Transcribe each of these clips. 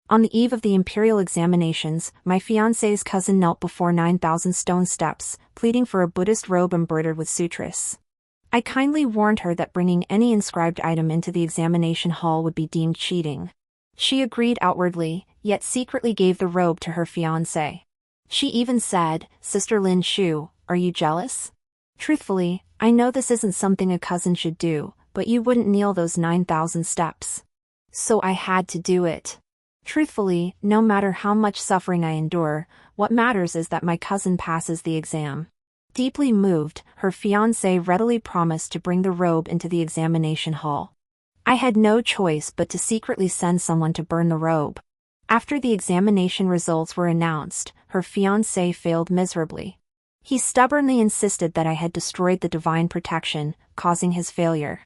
On the eve of the imperial examinations, my fiancé's cousin knelt before 9,000 stone steps, pleading for a Buddhist robe embroidered with sutras. I kindly warned her that bringing any inscribed item into the examination hall would be deemed cheating. She agreed outwardly, yet secretly gave the robe to her fiancé. She even said, "Sister Lin Shu, are you jealous? Truthfully, I know this isn't something a cousin should do, but you wouldn't kneel those 9,000 steps. So I had to do it. Truthfully, no matter how much suffering I endure, what matters is that my cousin passes the exam." Deeply moved, her fiancé readily promised to bring the robe into the examination hall. I had no choice but to secretly send someone to burn the robe. After the examination results were announced, her fiancé failed miserably. He stubbornly insisted that I had destroyed the divine protection, causing his failure.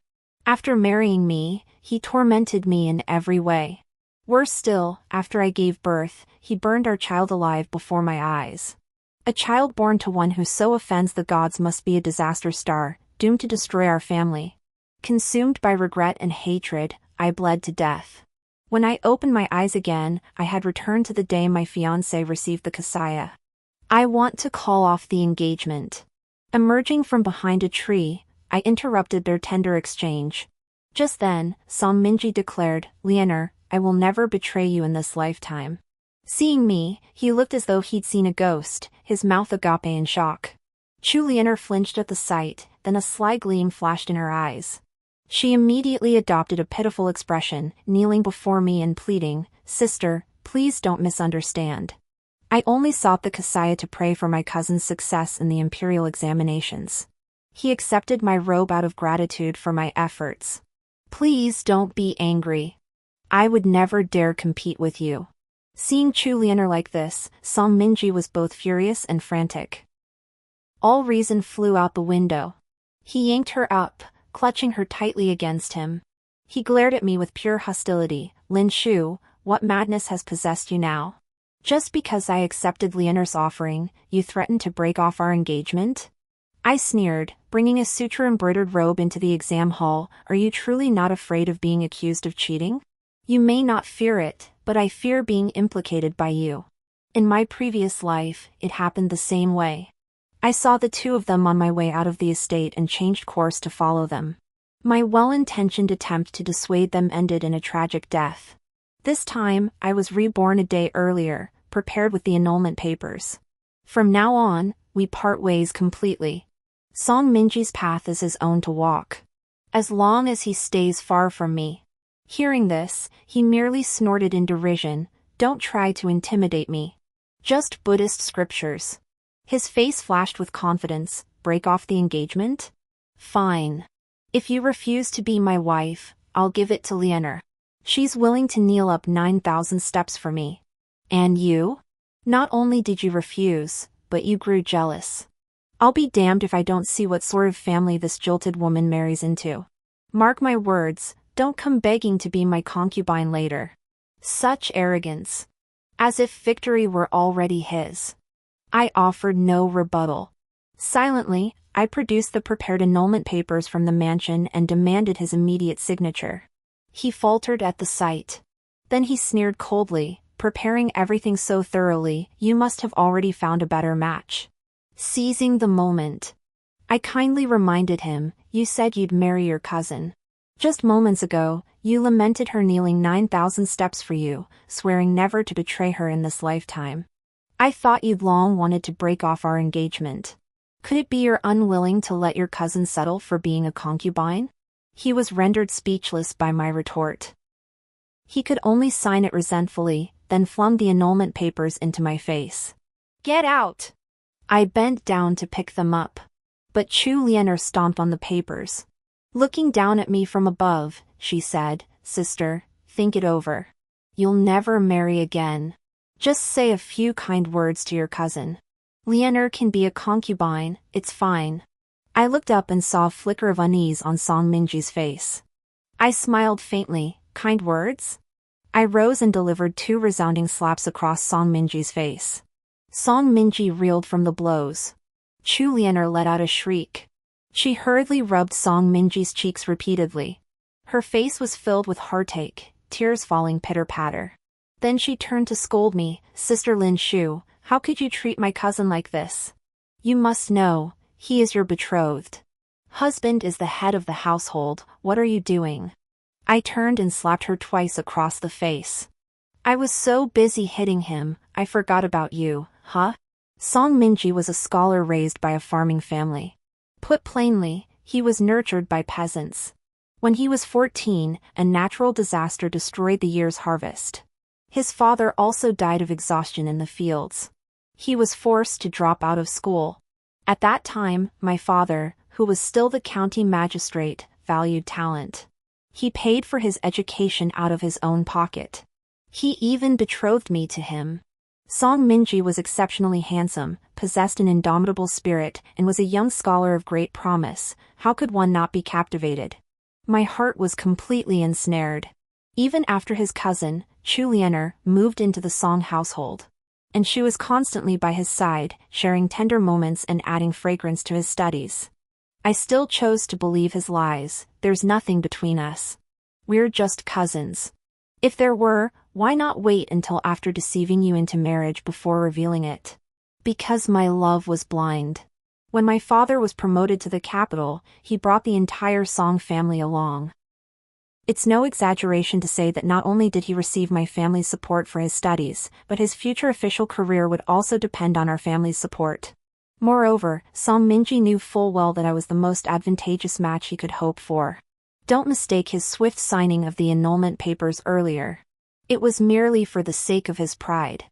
After marrying me, he tormented me in every way. Worse still, after I gave birth, he burned our child alive before my eyes. A child born to one who so offends the gods must be a disaster star, doomed to destroy our family. Consumed by regret and hatred, I bled to death. When I opened my eyes again, I had returned to the day my fiancé received the kasaya. "I want to call off the engagement." Emerging from behind a tree, I interrupted their tender exchange. Just then, Song Minji declared, "Leonor, I will never betray you in this lifetime." Seeing me, he looked as though he'd seen a ghost, his mouth agape in shock. Chu Leonor flinched at the sight, then a sly gleam flashed in her eyes. She immediately adopted a pitiful expression, kneeling before me and pleading, "Sister, please don't misunderstand. I only sought the kasaya to pray for my cousin's success in the imperial examinations. He accepted my robe out of gratitude for my efforts. Please don't be angry. I would never dare compete with you." Seeing Chu Leonor like this, Song Minji was both furious and frantic. All reason flew out the window. He yanked her up, clutching her tightly against him. He glared at me with pure hostility. "Lin Shu, what madness has possessed you now? Just because I accepted Leonor's offering, you threatened to break off our engagement?" I sneered, "Bringing a sutra-embroidered robe into the exam hall, are you truly not afraid of being accused of cheating? You may not fear it, but I fear being implicated by you. In my previous life, it happened the same way. I saw the two of them on my way out of the estate and changed course to follow them. My well-intentioned attempt to dissuade them ended in a tragic death. This time, I was reborn a day earlier, prepared with the annulment papers. From now on, we part ways completely. Song Minji's path is his own to walk. As long as he stays far from me." Hearing this, he merely snorted in derision, "Don't try to intimidate me. Just Buddhist scriptures." His face flashed with confidence. "Break off the engagement? Fine. If you refuse to be my wife, I'll give it to Leonor. She's willing to kneel up 9,000 steps for me. And you? Not only did you refuse, but you grew jealous. I'll be damned if I don't see what sort of family this jilted woman marries into. Mark my words, don't come begging to be my concubine later." Such arrogance. As if victory were already his. I offered no rebuttal. Silently, I produced the prepared annulment papers from the mansion and demanded his immediate signature. He faltered at the sight. Then he sneered coldly, "Preparing everything so thoroughly, you must have already found a better match." Seizing the moment, I kindly reminded him, "You said you'd marry your cousin. Just moments ago, you lamented her kneeling 9,000 steps for you, swearing never to betray her in this lifetime. I thought you'd long wanted to break off our engagement. Could it be you're unwilling to let your cousin settle for being a concubine?" He was rendered speechless by my retort. He could only sign it resentfully, then flung the annulment papers into my face. "Get out!" I bent down to pick them up. But Chu Leonor stomped on the papers. Looking down at me from above, she said, "Sister, think it over. You'll never marry again. Just say a few kind words to your cousin. Leonor can be a concubine, it's fine." I looked up and saw a flicker of unease on Song Minji's face. I smiled faintly. "Kind words?" I rose and delivered 2 resounding slaps across Song Minji's face. Song Minji reeled from the blows. Chu Leonor let out a shriek. She hurriedly rubbed Song Minji's cheeks repeatedly. Her face was filled with heartache, tears falling pitter-patter. Then she turned to scold me, Sister Lin Shu, how could you treat my cousin like this? You must know, he is your betrothed. Husband is the head of the household, what are you doing? I turned and slapped her twice across the face. I was so busy hitting him, I forgot about you, huh? Song Minji was a scholar raised by a farming family. Put plainly, he was nurtured by peasants. When he was 14, a natural disaster destroyed the year's harvest. His father also died of exhaustion in the fields. He was forced to drop out of school. At that time, my father, who was still the county magistrate, valued talent. He paid for his education out of his own pocket. He even betrothed me to him. Song Minji was exceptionally handsome, possessed an indomitable spirit, and was a young scholar of great promise. How could one not be captivated? My heart was completely ensnared. Even after his cousin, Chu Liener, moved into the Song household. And she was constantly by his side, sharing tender moments and adding fragrance to his studies. I still chose to believe his lies, there's nothing between us. We're just cousins. If there were, why not wait until after deceiving you into marriage before revealing it? Because my love was blind. When my father was promoted to the capital, he brought the entire Song family along. It's no exaggeration to say that not only did he receive my family's support for his studies, but his future official career would also depend on our family's support. Moreover, Song Minji knew full well that I was the most advantageous match he could hope for. Don't mistake his swift signing of the annulment papers earlier. It was merely for the sake of his pride.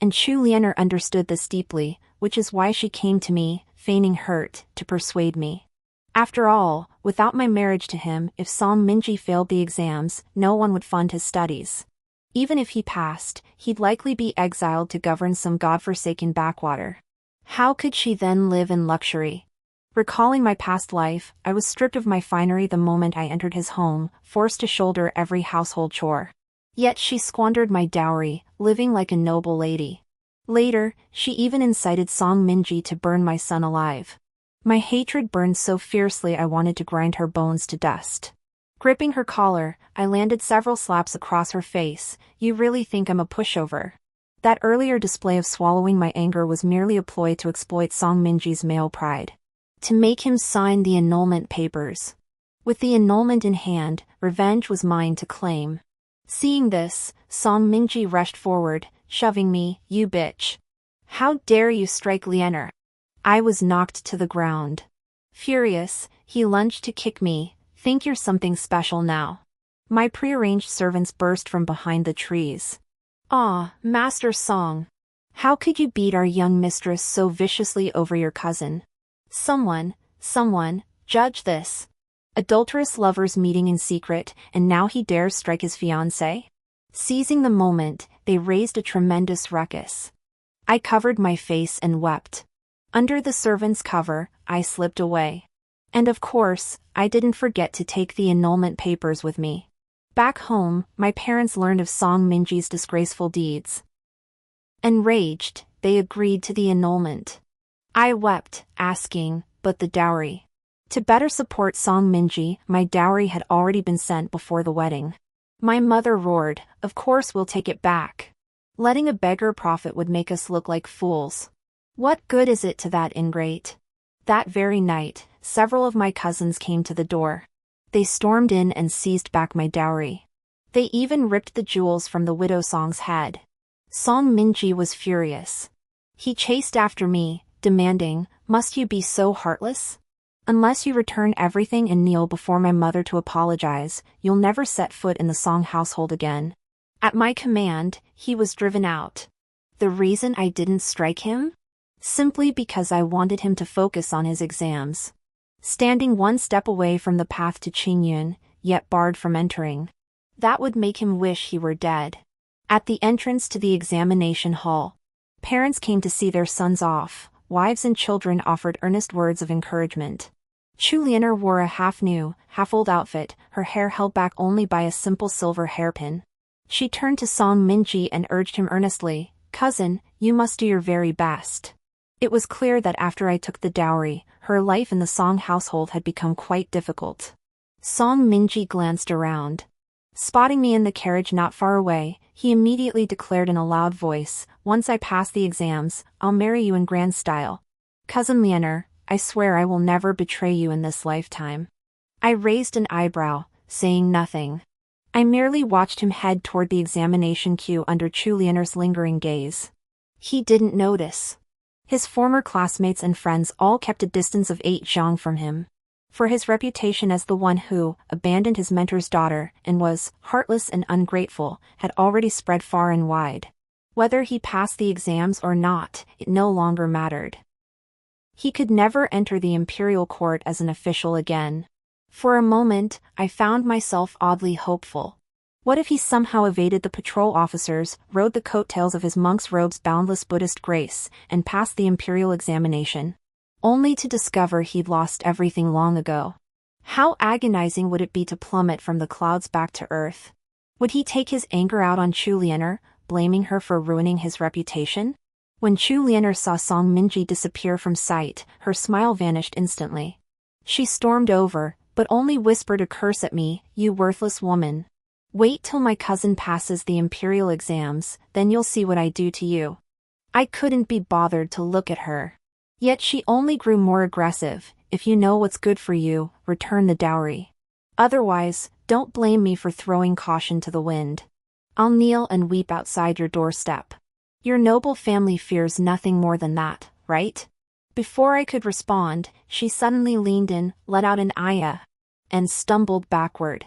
And Chu Liener understood this deeply, which is why she came to me, feigning hurt, to persuade me. After all, without my marriage to him, if Song Minji failed the exams, no one would fund his studies. Even if he passed, he'd likely be exiled to govern some godforsaken backwater. How could she then live in luxury? Recalling my past life, I was stripped of my finery the moment I entered his home, forced to shoulder every household chore. Yet she squandered my dowry, living like a noble lady. Later, she even incited Song Minji to burn my son alive. My hatred burned so fiercely I wanted to grind her bones to dust. Gripping her collar, I landed several slaps across her face. You really think I'm a pushover? That earlier display of swallowing my anger was merely a ploy to exploit Song Minji's male pride. To make him sign the annulment papers. With the annulment in hand, revenge was mine to claim. Seeing this, Song Minji rushed forward, shoving me, you bitch. How dare you strike Liener? I was knocked to the ground. Furious, he lunged to kick me. Think you're something special now. My prearranged servants burst from behind the trees. Ah, Master Song. How could you beat our young mistress so viciously over your cousin? Someone, judge this. Adulterous lovers meeting in secret, and now he dares strike his fiancé? Seizing the moment, they raised a tremendous ruckus. I covered my face and wept. Under the servant's cover, I slipped away. And of course, I didn't forget to take the annulment papers with me. Back home, my parents learned of Song Minji's disgraceful deeds. Enraged, they agreed to the annulment. I wept, asking, but the dowry. To better support Song Minji, my dowry had already been sent before the wedding. My mother roared, of course we'll take it back. Letting a beggar profit would make us look like fools. What good is it to that ingrate? That very night, several of my cousins came to the door. They stormed in and seized back my dowry. They even ripped the jewels from the widow Song's head. Song Minji was furious. He chased after me, demanding, must you be so heartless? Unless you return everything and kneel before my mother to apologize, you'll never set foot in the Song household again. At my command, he was driven out. The reason I didn't strike him? Simply because I wanted him to focus on his exams. Standing one step away from the path to Qingyun, yet barred from entering. That would make him wish he were dead. At the entrance to the examination hall, parents came to see their sons off. Wives and children offered earnest words of encouragement. Chu Liener wore a half-new, half-old outfit, her hair held back only by a simple silver hairpin. She turned to Song Minji and urged him earnestly, cousin, you must do your very best. It was clear that after I took the dowry, her life in the Song household had become quite difficult. Song Minji glanced around. Spotting me in the carriage not far away, he immediately declared in a loud voice, "Once I pass the exams, I'll marry you in grand style. Cousin Leonor, I swear I will never betray you in this lifetime." I raised an eyebrow, saying nothing. I merely watched him head toward the examination queue under Leonor's lingering gaze. He didn't notice. His former classmates and friends all kept a distance of 8 zhang from him. For his reputation as the one who abandoned his mentor's daughter and was heartless and ungrateful had already spread far and wide. Whether he passed the exams or not, it no longer mattered. He could never enter the imperial court as an official again. For a moment, I found myself oddly hopeful. What if he somehow evaded the patrol officers, rode the coattails of his monk's robe's boundless Buddhist grace, and passed the imperial examination? Only to discover he'd lost everything long ago. How agonizing would it be to plummet from the clouds back to earth? Would he take his anger out on Leonor, blaming her for ruining his reputation? When Leonor saw Song Minji disappear from sight, her smile vanished instantly. She stormed over, but only whispered a curse at me, "You worthless woman. Wait till my cousin passes the imperial exams, then you'll see what I do to you." I couldn't be bothered to look at her. Yet she only grew more aggressive. "If you know what's good for you, return the dowry. Otherwise, don't blame me for throwing caution to the wind. I'll kneel and weep outside your doorstep. Your noble family fears nothing more than that, right?" Before I could respond, she suddenly leaned in, let out an "Aya," and stumbled backward.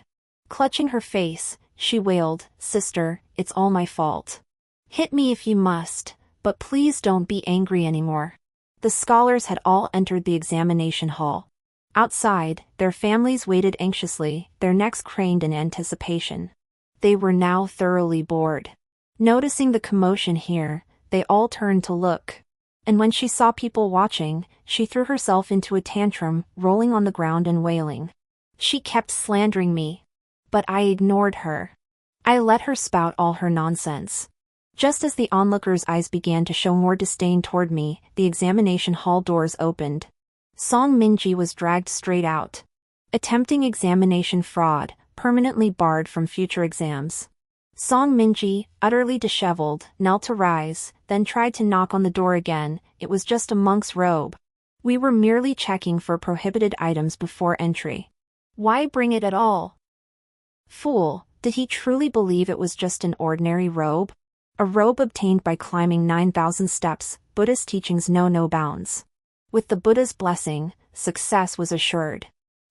Clutching her face, she wailed, "Sister, it's all my fault. Hit me if you must, but please don't be angry anymore." The scholars had all entered the examination hall. Outside, their families waited anxiously, their necks craned in anticipation. They were now thoroughly bored. Noticing the commotion here, they all turned to look. And when she saw people watching, she threw herself into a tantrum, rolling on the ground and wailing. She kept slandering me. But I ignored her. I let her spout all her nonsense. Just as the onlookers' eyes began to show more disdain toward me, the examination hall doors opened. Song Minji was dragged straight out. Attempting examination fraud, permanently barred from future exams. Song Minji, utterly disheveled, knelt to rise, then tried to knock on the door again. It was just a monk's robe. We were merely checking for prohibited items before entry. Why bring it at all? Fool, did he truly believe it was just an ordinary robe? A robe obtained by climbing 9,000 steps, Buddhist teachings know no bounds. With the Buddha's blessing, success was assured.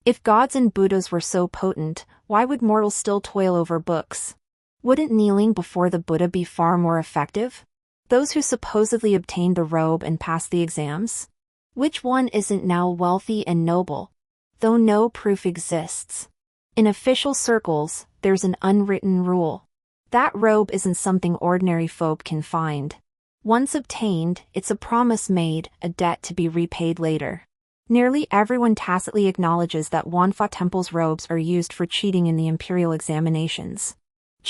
If gods and Buddhas were so potent, why would mortals still toil over books? Wouldn't kneeling before the Buddha be far more effective? Those who supposedly obtained the robe and passed the exams? Which one isn't now wealthy and noble? Though no proof exists. In official circles, there's an unwritten rule. That robe isn't something ordinary folk can find. Once obtained, it's a promise made, a debt to be repaid later. Nearly everyone tacitly acknowledges that Wanfa Temple's robes are used for cheating in the imperial examinations.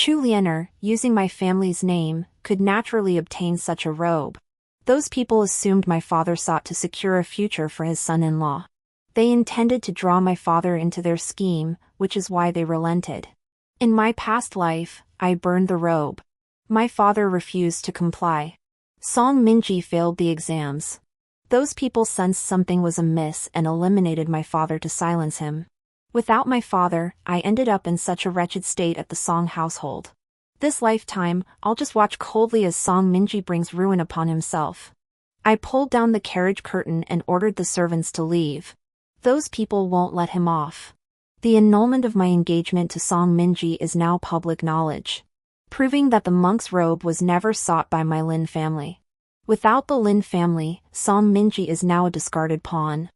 Leonor, using my family's name, could naturally obtain such a robe. Those people assumed my father sought to secure a future for his son-in-law. They intended to draw my father into their scheme, which is why they relented. In my past life, I burned the robe. My father refused to comply. Song Minji failed the exams. Those people sensed something was amiss and eliminated my father to silence him. Without my father, I ended up in such a wretched state at the Song household. This lifetime, I'll just watch coldly as Song Minji brings ruin upon himself. I pulled down the carriage curtain and ordered the servants to leave. Those people won't let him off. The annulment of my engagement to Song Minji is now public knowledge, proving that the monk's robe was never sought by my Lin family. Without the Lin family, Song Minji is now a discarded pawn.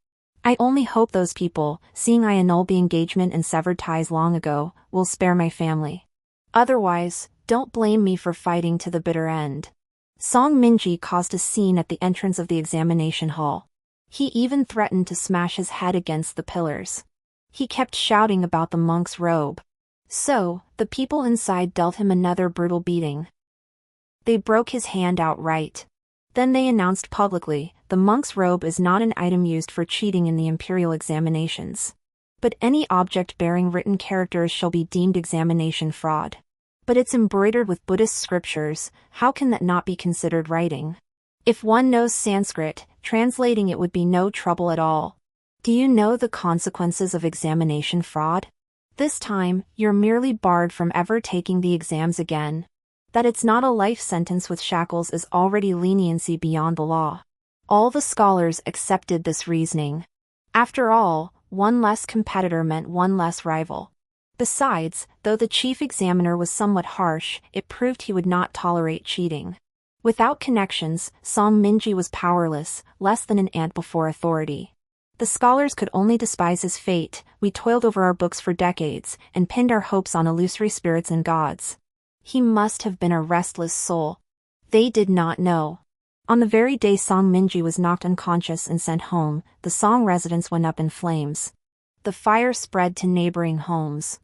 I only hope those people, seeing I annulled the engagement and severed ties long ago, will spare my family. Otherwise, don't blame me for fighting to the bitter end. Song Minji caused a scene at the entrance of the examination hall. He even threatened to smash his head against the pillars. He kept shouting about the monk's robe. So, the people inside dealt him another brutal beating. They broke his hand outright. Then they announced publicly, the monk's robe is not an item used for cheating in the imperial examinations. But any object bearing written characters shall be deemed examination fraud. But it's embroidered with Buddhist scriptures, how can that not be considered writing? If one knows Sanskrit, translating it would be no trouble at all. Do you know the consequences of examination fraud? This time, you're merely barred from ever taking the exams again. That it's not a life sentence with shackles is already leniency beyond the law. All the scholars accepted this reasoning. After all, one less competitor meant one less rival. Besides, though the chief examiner was somewhat harsh, it proved he would not tolerate cheating. Without connections, Song Minji was powerless, less than an ant before authority. The scholars could only despise his fate. We toiled over our books for decades, and pinned our hopes on illusory spirits and gods. He must have been a restless soul. They did not know. On the very day Song Minji was knocked unconscious and sent home, the Song residence went up in flames. The fire spread to neighboring homes.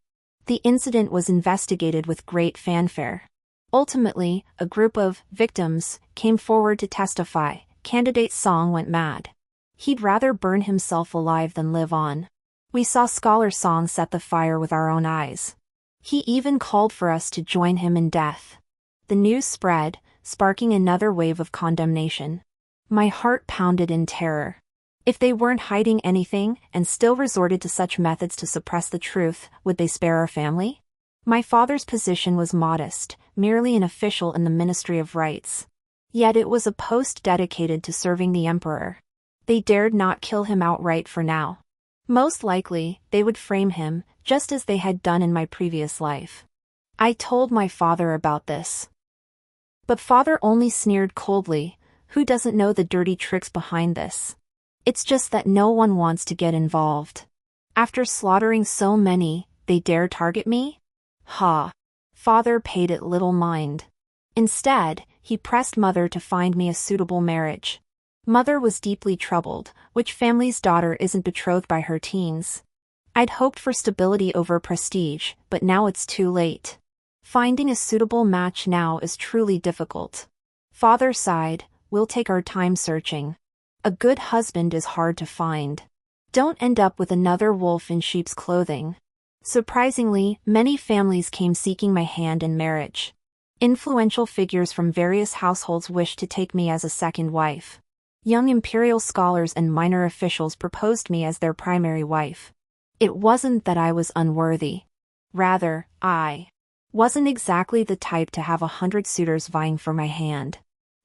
The incident was investigated with great fanfare. Ultimately, a group of victims came forward to testify. Candidate Song went mad. He'd rather burn himself alive than live on. We saw Scholar Song set the fire with our own eyes. He even called for us to join him in death. The news spread, sparking another wave of condemnation. My heart pounded in terror. If they weren't hiding anything and still resorted to such methods to suppress the truth, would they spare our family? My father's position was modest, merely an official in the Ministry of Rights. Yet it was a post dedicated to serving the emperor. They dared not kill him outright for now. Most likely, they would frame him, just as they had done in my previous life. I told my father about this. But father only sneered coldly. Who doesn't know the dirty tricks behind this? It's just that no one wants to get involved. After slaughtering so many, they dare target me? Ha! Father paid it little mind. Instead, he pressed mother to find me a suitable marriage. Mother was deeply troubled. Which family's daughter isn't betrothed by her teens? I'd hoped for stability over prestige, but now it's too late. Finding a suitable match now is truly difficult. Father sighed, we'll take our time searching. A good husband is hard to find. Don't end up with another wolf in sheep's clothing. Surprisingly, many families came seeking my hand in marriage. Influential figures from various households wished to take me as a second wife. Young imperial scholars and minor officials proposed me as their primary wife. It wasn't that I was unworthy. Rather, I wasn't exactly the type to have 100 suitors vying for my hand.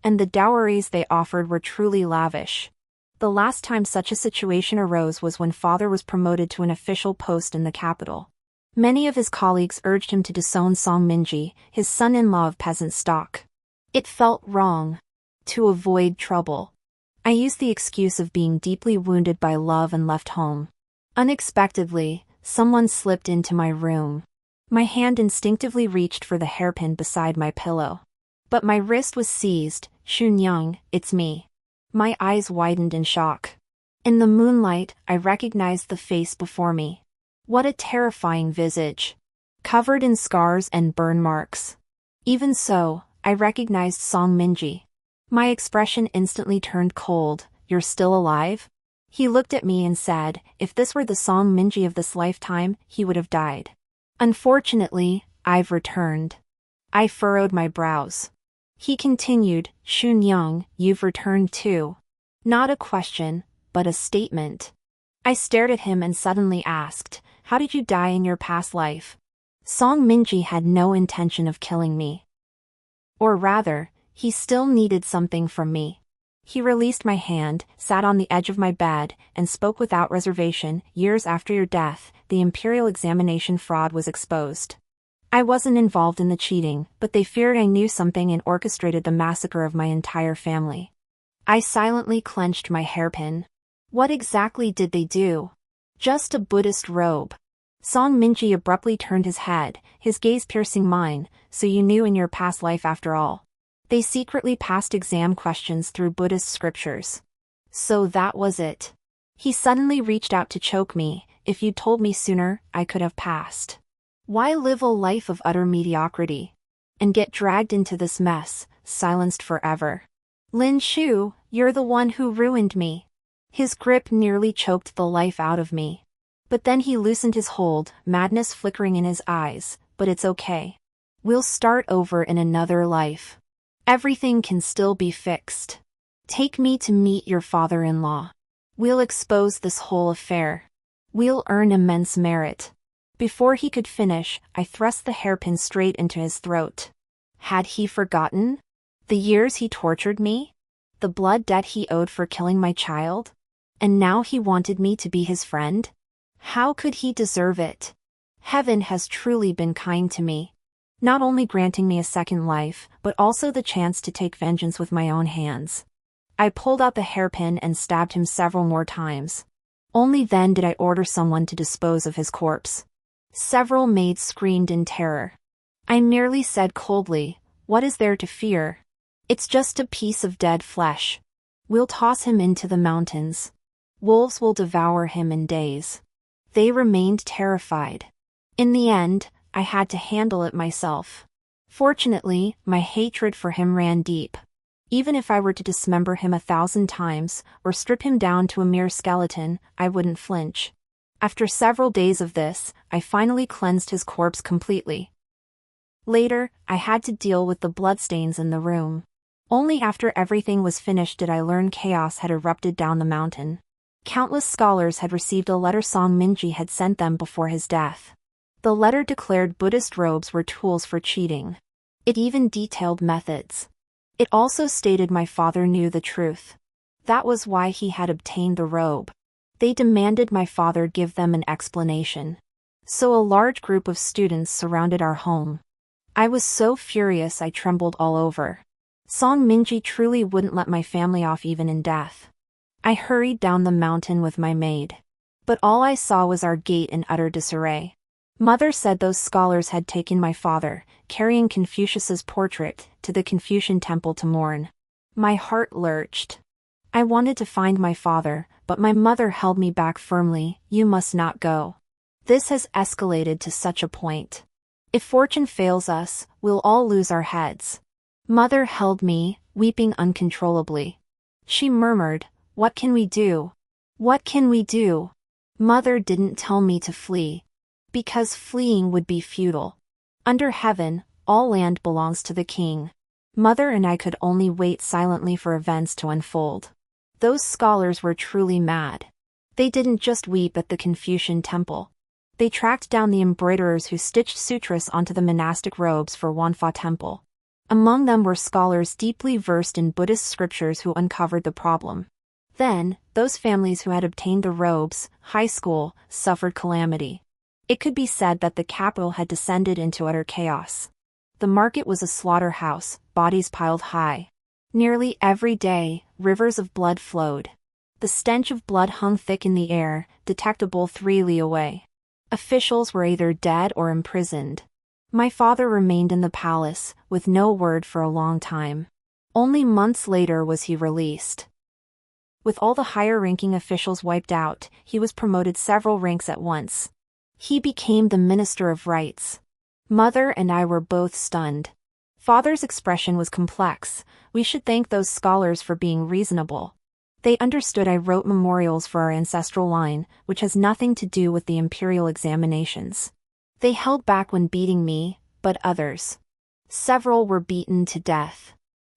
And the dowries they offered were truly lavish. The last time such a situation arose was when father was promoted to an official post in the capital. Many of his colleagues urged him to disown Song Minji, his son-in-law of peasant stock. It felt wrong. To avoid trouble, I used the excuse of being deeply wounded by love and left home. Unexpectedly, someone slipped into my room. My hand instinctively reached for the hairpin beside my pillow. But my wrist was seized. Xunyang, it's me. My eyes widened in shock. In the moonlight, I recognized the face before me. What a terrifying visage. Covered in scars and burn marks. Even so, I recognized Song Minji. My expression instantly turned cold. You're still alive? He looked at me and said, if this were the Song Minji of this lifetime, he would have died. Unfortunately, I've returned. I furrowed my brows. He continued, Xunyang, you've returned too. Not a question, but a statement. I stared at him and suddenly asked, how did you die in your past life? Song Minji had no intention of killing me. Or rather, he still needed something from me. He released my hand, sat on the edge of my bed, and spoke without reservation. Years after your death, the imperial examination fraud was exposed. I wasn't involved in the cheating, but they feared I knew something and orchestrated the massacre of my entire family. I silently clenched my hairpin. What exactly did they do? Just a Buddhist robe. Song Minji abruptly turned his head, his gaze piercing mine. So you knew in your past life after all. They secretly passed exam questions through Buddhist scriptures. So that was it. He suddenly reached out to choke me. If you'd told me sooner, I could have passed. Why live a life of utter mediocrity? And get dragged into this mess, silenced forever. Lin Shu, you're the one who ruined me. His grip nearly choked the life out of me. But then he loosened his hold, madness flickering in his eyes. But it's okay. We'll start over in another life. Everything can still be fixed. Take me to meet your father-in-law. We'll expose this whole affair. We'll earn immense merit. Before he could finish, I thrust the hairpin straight into his throat. Had he forgotten? The years he tortured me? The blood debt he owed for killing my child? And now he wanted me to be his friend? How could he deserve it? Heaven has truly been kind to me. Not only granting me a second life, but also the chance to take vengeance with my own hands. I pulled out the hairpin and stabbed him several more times. Only then did I order someone to dispose of his corpse. Several maids screamed in terror. I merely said coldly, "What is there to fear? It's just a piece of dead flesh. We'll toss him into the mountains. Wolves will devour him in days." They remained terrified. In the end, I had to handle it myself. Fortunately, my hatred for him ran deep. Even if I were to dismember him 1,000 times, or strip him down to a mere skeleton, I wouldn't flinch. After several days of this, I finally cleansed his corpse completely. Later, I had to deal with the bloodstains in the room. Only after everything was finished did I learn chaos had erupted down the mountain. Countless scholars had received a letter Song Minji had sent them before his death. The letter declared Buddhist robes were tools for cheating. It even detailed methods. It also stated my father knew the truth. That was why he had obtained the robe. They demanded my father give them an explanation. So a large group of students surrounded our home. I was so furious I trembled all over. Song Minji truly wouldn't let my family off even in death. I hurried down the mountain with my maid. But all I saw was our gate in utter disarray. Mother said those scholars had taken my father, carrying Confucius's portrait, to the Confucian temple to mourn. My heart lurched. I wanted to find my father, but my mother held me back firmly. "You must not go. This has escalated to such a point. If fortune fails us, we'll all lose our heads." Mother held me, weeping uncontrollably. She murmured, "What can we do? What can we do?" Mother didn't tell me to flee. Because fleeing would be futile. Under heaven, all land belongs to the king. Mother and I could only wait silently for events to unfold. Those scholars were truly mad. They didn't just weep at the Confucian temple. They tracked down the embroiderers who stitched sutras onto the monastic robes for Wanfa temple. Among them were scholars deeply versed in Buddhist scriptures who uncovered the problem. Then, those families who had obtained the robes, high school, suffered calamity. It could be said that the capital had descended into utter chaos. The market was a slaughterhouse, bodies piled high. Nearly every day, rivers of blood flowed. The stench of blood hung thick in the air, detectable 3 li away. Officials were either dead or imprisoned. My father remained in the palace, with no word for a long time. Only months later was he released. With all the higher-ranking officials wiped out, he was promoted several ranks at once. He became the Minister of Rights. Mother and I were both stunned. Father's expression was complex. "We should thank those scholars for being reasonable. They understood I wrote memorials for our ancestral line, which has nothing to do with the imperial examinations. They held back when beating me, but others. Several were beaten to death."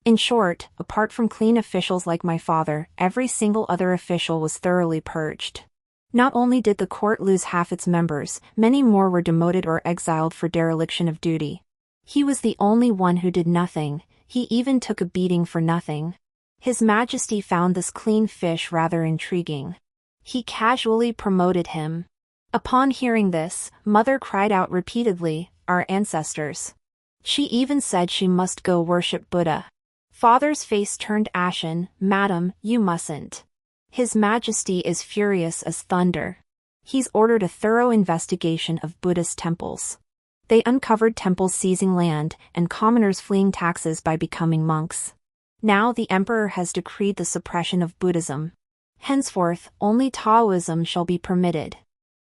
In short, apart from clean officials like my father, every single other official was thoroughly purged. Not only did the court lose half its members, many more were demoted or exiled for dereliction of duty. He was the only one who did nothing. He even took a beating for nothing. His Majesty found this clean fish rather intriguing. He casually promoted him. Upon hearing this, Mother cried out repeatedly, "Our ancestors." She even said she must go worship Buddha. Father's face turned ashen. "Madam, you mustn't. His Majesty is furious as thunder. He's ordered a thorough investigation of Buddhist temples. They uncovered temples seizing land, and commoners fleeing taxes by becoming monks. Now the emperor has decreed the suppression of Buddhism. Henceforth, only Taoism shall be permitted.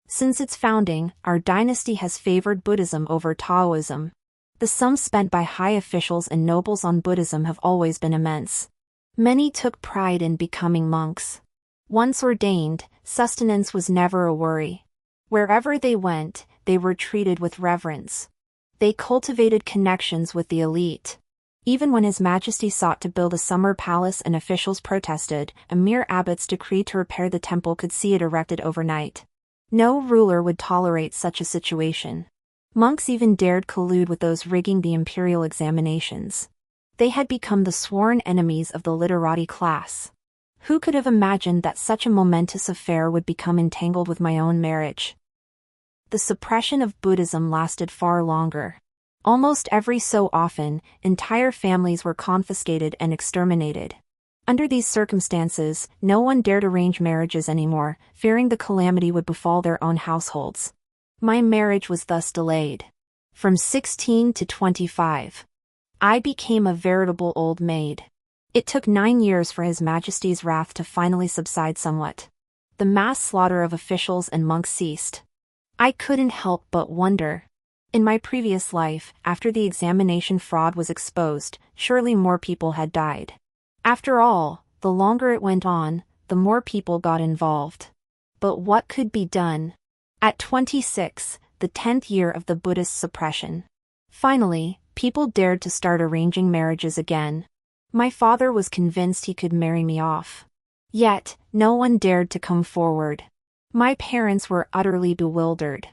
Since its founding, our dynasty has favored Buddhism over Taoism. The sums spent by high officials and nobles on Buddhism have always been immense. Many took pride in becoming monks. Once ordained, sustenance was never a worry. Wherever they went, they were treated with reverence. They cultivated connections with the elite. Even when His Majesty sought to build a summer palace and officials protested, a mere abbot's decree to repair the temple could see it erected overnight. No ruler would tolerate such a situation. Monks even dared collude with those rigging the imperial examinations. They had become the sworn enemies of the literati class. Who could have imagined that such a momentous affair would become entangled with my own marriage? The suppression of Buddhism lasted far longer. Almost every so often, entire families were confiscated and exterminated. Under these circumstances, no one dared arrange marriages anymore, fearing the calamity would befall their own households. My marriage was thus delayed. From 16 to 25. I became a veritable old maid. It took 9 years for His Majesty's wrath to finally subside somewhat. The mass slaughter of officials and monks ceased. I couldn't help but wonder. In my previous life, after the examination fraud was exposed, surely more people had died. After all, the longer it went on, the more people got involved. But what could be done? At 26, the 10th year of the Buddhist suppression. Finally, people dared to start arranging marriages again. My father was convinced he could marry me off. Yet, no one dared to come forward. My parents were utterly bewildered.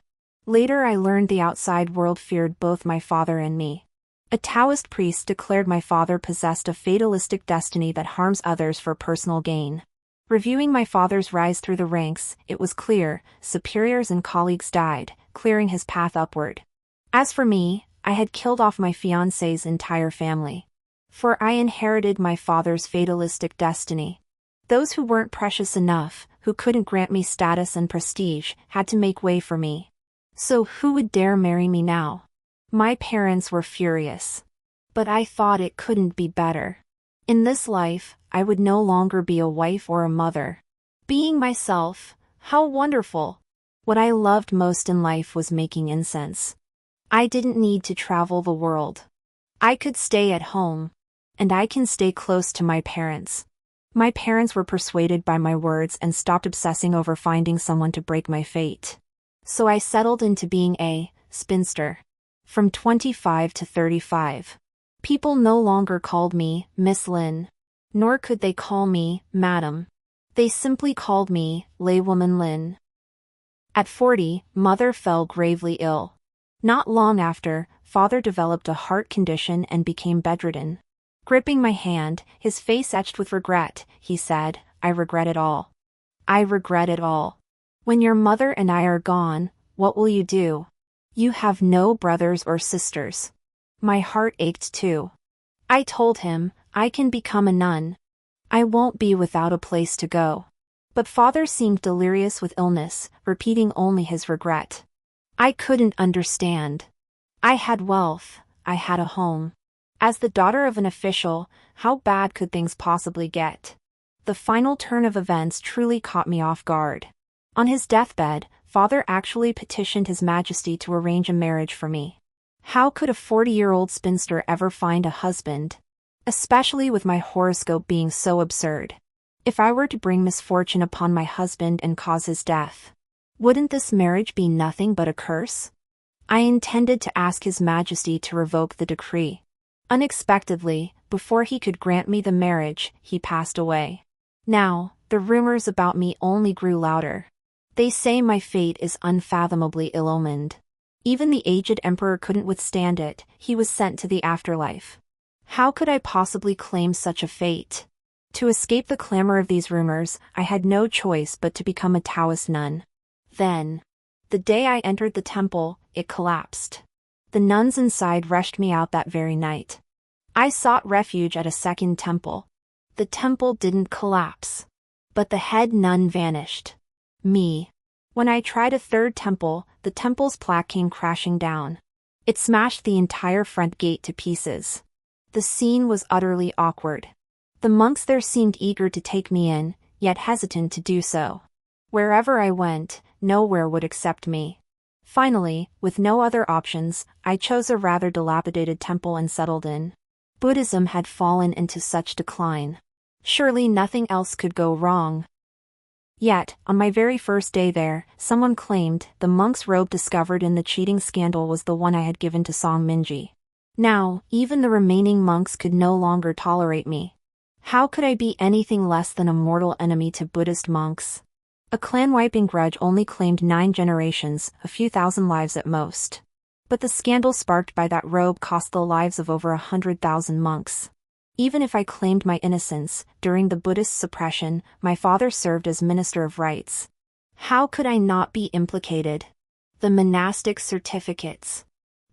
Later I learned the outside world feared both my father and me. A Taoist priest declared my father possessed a fatalistic destiny that harms others for personal gain. Reviewing my father's rise through the ranks, it was clear, superiors and colleagues died, clearing his path upward. As for me, I had killed off my fiancé's entire family. For I inherited my father's fatalistic destiny. Those who weren't precious enough, who couldn't grant me status and prestige, had to make way for me. So who would dare marry me now? My parents were furious. But I thought it couldn't be better. In this life, I would no longer be a wife or a mother. Being myself, how wonderful! What I loved most in life was making incense. I didn't need to travel the world. I could stay at home. And I can stay close to my parents. My parents were persuaded by my words and stopped obsessing over finding someone to break my fate. So I settled into being a spinster. From 25 to 35. People no longer called me Miss Lin. Nor could they call me Madam. They simply called me Laywoman Lin. At 40, mother fell gravely ill. Not long after, father developed a heart condition and became bedridden. Gripping my hand, his face etched with regret, he said, "I regret it all. I regret it all. When your mother and I are gone, what will you do? You have no brothers or sisters." My heart ached too. I told him, "I can become a nun. I won't be without a place to go." But father seemed delirious with illness, repeating only his regret. I couldn't understand. I had wealth, I had a home. As the daughter of an official, how bad could things possibly get? The final turn of events truly caught me off guard. On his deathbed, father actually petitioned His Majesty to arrange a marriage for me. How could a 40-year-old spinster ever find a husband? Especially with my horoscope being so absurd. If I were to bring misfortune upon my husband and cause his death, wouldn't this marriage be nothing but a curse? I intended to ask His Majesty to revoke the decree. Unexpectedly, before he could grant me the marriage, he passed away. Now, the rumors about me only grew louder. They say my fate is unfathomably ill-omened. Even the aged emperor couldn't withstand it, he was sent to the afterlife. How could I possibly claim such a fate? To escape the clamor of these rumors, I had no choice but to become a Taoist nun. Then, the day I entered the temple, it collapsed. The nuns inside rushed me out that very night. I sought refuge at a second temple. The temple didn't collapse. But the head nun vanished. Me. When I tried a third temple, the temple's plaque came crashing down. It smashed the entire front gate to pieces. The scene was utterly awkward. The monks there seemed eager to take me in, yet hesitant to do so. Wherever I went, nowhere would accept me. Finally, with no other options, I chose a rather dilapidated temple and settled in. Buddhism had fallen into such decline. Surely nothing else could go wrong. Yet, on my very first day there, someone claimed the monk's robe discovered in the cheating scandal was the one I had given to Song Minji. Now, even the remaining monks could no longer tolerate me. How could I be anything less than a mortal enemy to Buddhist monks? A clan-wiping grudge only claimed 9 generations, a few thousand lives at most. But the scandal sparked by that robe cost the lives of over 100,000 monks. Even if I claimed my innocence, during the Buddhist suppression, my father served as minister of rites. How could I not be implicated? The monastic certificates.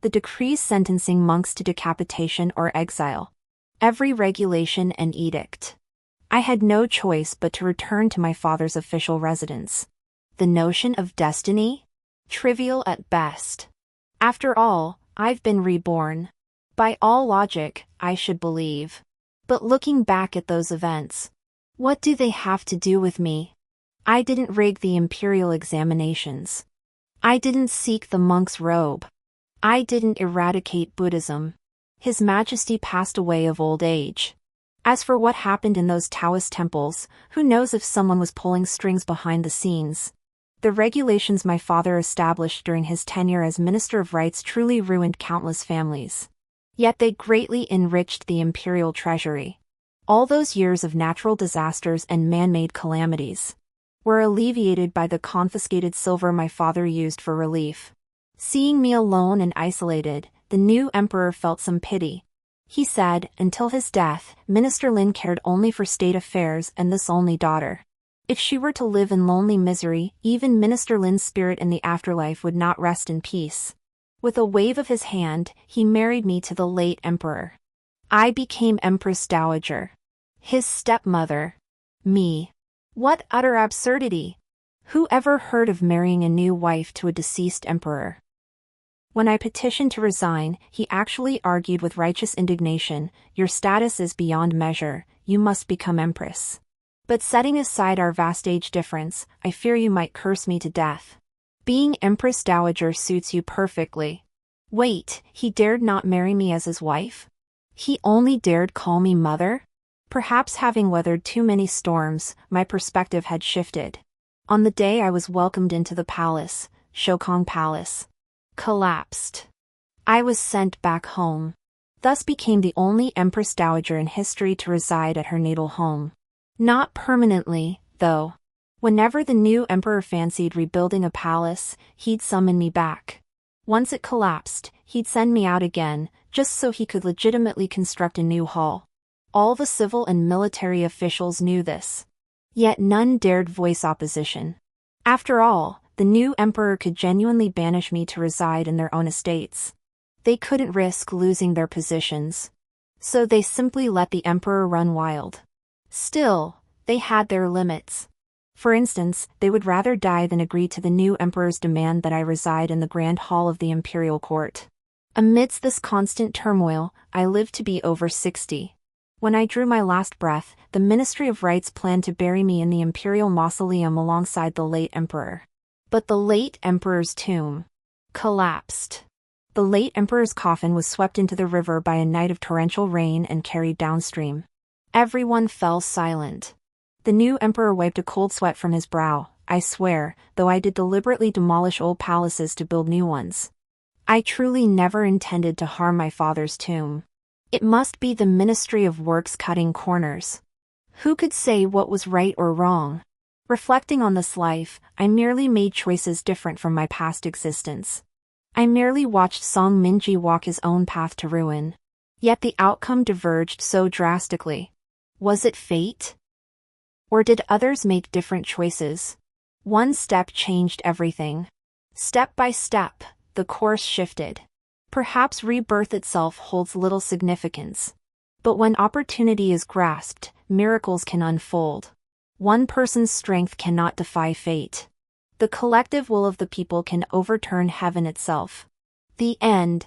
The decrees sentencing monks to decapitation or exile. Every regulation and edict. I had no choice but to return to my father's official residence. The notion of destiny? Trivial at best. After all, I've been reborn. By all logic, I should believe. But looking back at those events, what do they have to do with me? I didn't rig the imperial examinations. I didn't seek the monk's robe. I didn't eradicate Buddhism. His Majesty passed away of old age. As for what happened in those Taoist temples, who knows if someone was pulling strings behind the scenes? The regulations my father established during his tenure as Minister of Rites truly ruined countless families. Yet they greatly enriched the imperial treasury. All those years of natural disasters and man-made calamities were alleviated by the confiscated silver my father used for relief. Seeing me alone and isolated, the new emperor felt some pity. He said, until his death, Minister Lin cared only for state affairs and this only daughter. If she were to live in lonely misery, even Minister Lin's spirit in the afterlife would not rest in peace. With a wave of his hand, he married me to the late emperor. I became Empress Dowager. His stepmother. Me. What utter absurdity! Who ever heard of marrying a new wife to a deceased emperor? When I petitioned to resign, he actually argued with righteous indignation, "Your status is beyond measure, you must become empress. But setting aside our vast age difference, I fear you might curse me to death. Being Empress Dowager suits you perfectly." Wait, he dared not marry me as his wife? He only dared call me mother? Perhaps having weathered too many storms, my perspective had shifted. On the day I was welcomed into the palace, Shokong Palace collapsed. I was sent back home. Thus became the only Empress Dowager in history to reside at her natal home. Not permanently, though. Whenever the new emperor fancied rebuilding a palace, he'd summon me back. Once it collapsed, he'd send me out again, just so he could legitimately construct a new hall. All the civil and military officials knew this. Yet none dared voice opposition. After all, the new emperor could genuinely banish me to reside in their own estates. They couldn't risk losing their positions. So they simply let the emperor run wild. Still, they had their limits. For instance, they would rather die than agree to the new emperor's demand that I reside in the grand hall of the imperial court. Amidst this constant turmoil, I lived to be over 60. When I drew my last breath, the Ministry of Rites planned to bury me in the imperial mausoleum alongside the late emperor. But the late emperor's tomb collapsed. The late emperor's coffin was swept into the river by a night of torrential rain and carried downstream. Everyone fell silent. The new emperor wiped a cold sweat from his brow. I swear, though I did deliberately demolish old palaces to build new ones. I truly never intended to harm my father's tomb. It must be the Ministry of Works cutting corners. Who could say what was right or wrong? Reflecting on this life, I merely made choices different from my past existence. I merely watched Song Minji walk his own path to ruin. Yet the outcome diverged so drastically. Was it fate? Or did others make different choices? One step changed everything. Step by step, the course shifted. Perhaps rebirth itself holds little significance. But when opportunity is grasped, miracles can unfold. One person's strength cannot defy fate. The collective will of the people can overturn heaven itself. The end.